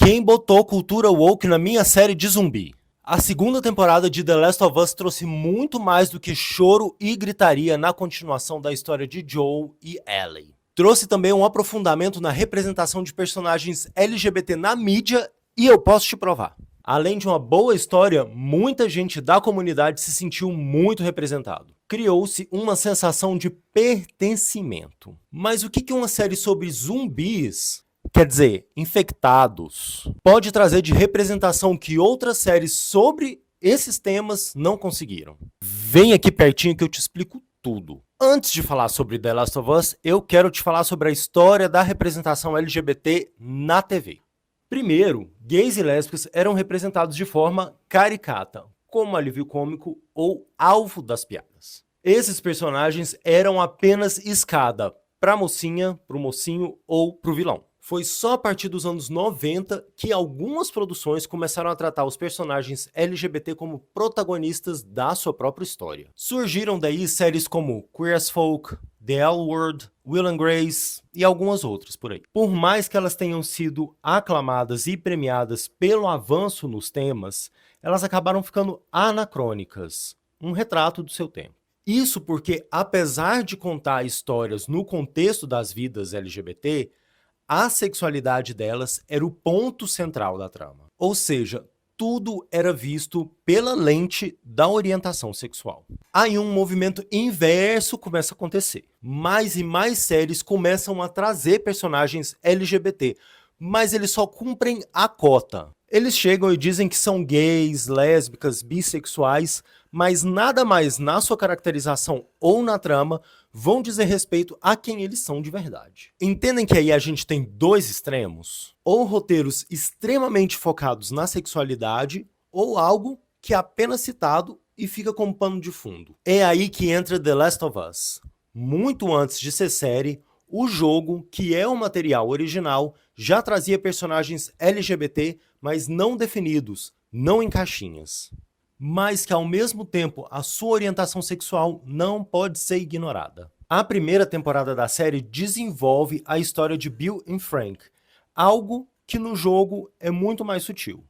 Quem botou cultura woke na minha série de zumbi? A segunda temporada de The Last of Us trouxe muito mais do que choro e gritaria na continuação da história de Joel e Ellie. Trouxe também um aprofundamento na representação de personagens LGBT na mídia e eu posso te provar. Além de uma boa história, muita gente da comunidade se sentiu muito representado. Criou-se uma sensação de pertencimento. Mas o que uma série sobre zumbis, quer dizer, infectados, pode trazer de representação que outras séries sobre esses temas não conseguiram? Vem aqui pertinho que eu te explico tudo. Antes de falar sobre The Last of Us, eu quero te falar sobre a história da representação LGBT na TV. Primeiro, gays e lésbicas eram representados de forma caricata, como alívio cômico ou alvo das piadas. Esses personagens eram apenas escada para a mocinha, para o mocinho ou para o vilão. Foi só a partir dos anos 90 que algumas produções começaram a tratar os personagens LGBT como protagonistas da sua própria história. Surgiram daí séries como Queer as Folk, The L Word, Will and Grace e algumas outras por aí. Por mais que elas tenham sido aclamadas e premiadas pelo avanço nos temas, elas acabaram ficando anacrônicas, um retrato do seu tempo. Isso porque, apesar de contar histórias no contexto das vidas LGBT, a sexualidade delas era o ponto central da trama. Ou seja, tudo era visto pela lente da orientação sexual. Aí um movimento inverso começa a acontecer. Mais e mais séries começam a trazer personagens LGBT, mas eles só cumprem a cota. Eles chegam e dizem que são gays, lésbicas, bissexuais, mas nada mais na sua caracterização ou na trama vão dizer respeito a quem eles são de verdade. Entendem que aí a gente tem dois extremos? Ou roteiros extremamente focados na sexualidade, ou algo que é apenas citado e fica como pano de fundo. É aí que entra The Last of Us. Muito antes de ser série, o jogo, que é o material original, já trazia personagens LGBT, mas não definidos, não em caixinhas. Mas que ao mesmo tempo a sua orientação sexual não pode ser ignorada. A primeira temporada da série desenvolve a história de Bill e Frank, algo que no jogo é muito mais sutil.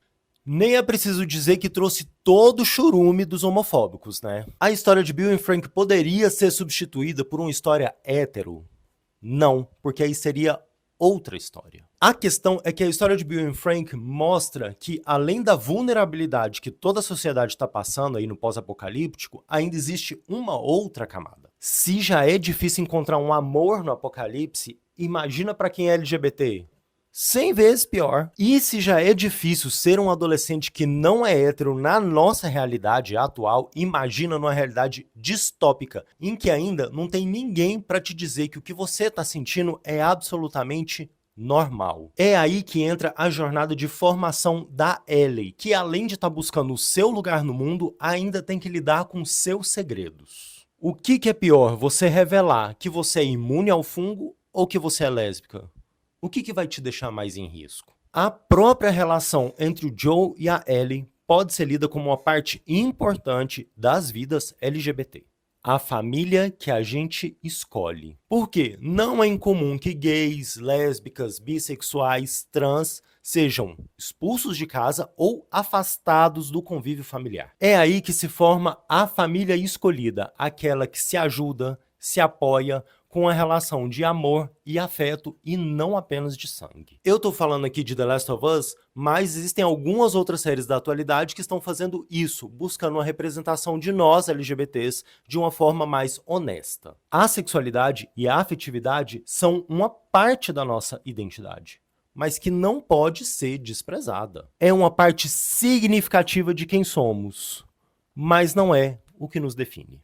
Nem é preciso dizer que trouxe todo o churume dos homofóbicos, né? A história de Bill e Frank poderia ser substituída por uma história hétero? Não, porque aí seria outra história. A questão é que a história de Bill e Frank mostra que, além da vulnerabilidade que toda a sociedade está passando aí no pós-apocalíptico, ainda existe uma outra camada. Se já é difícil encontrar um amor no apocalipse, imagina para quem é LGBT. 100 vezes pior. E se já é difícil ser um adolescente que não é hétero na nossa realidade atual, imagina numa realidade distópica, em que ainda não tem ninguém para te dizer que o que você está sentindo é absolutamente normal. É aí que entra a jornada de formação da Ellie, que além de estar buscando o seu lugar no mundo, ainda tem que lidar com seus segredos. O que é pior, você revelar que você é imune ao fungo ou que você é lésbica? O que vai te deixar mais em risco? A própria relação entre o Joel e a Ellie pode ser lida como uma parte importante das vidas LGBT. A família que a gente escolhe. Por quê? Não é incomum que gays, lésbicas, bissexuais, trans sejam expulsos de casa ou afastados do convívio familiar. É aí que se forma a família escolhida, aquela que se ajuda, se apoia, com a relação de amor e afeto e não apenas de sangue. Eu tô falando aqui de The Last of Us, mas existem algumas outras séries da atualidade que estão fazendo isso, buscando uma representação de nós LGBTs de uma forma mais honesta. A sexualidade e a afetividade são uma parte da nossa identidade, mas que não pode ser desprezada. É uma parte significativa de quem somos, mas não é o que nos define.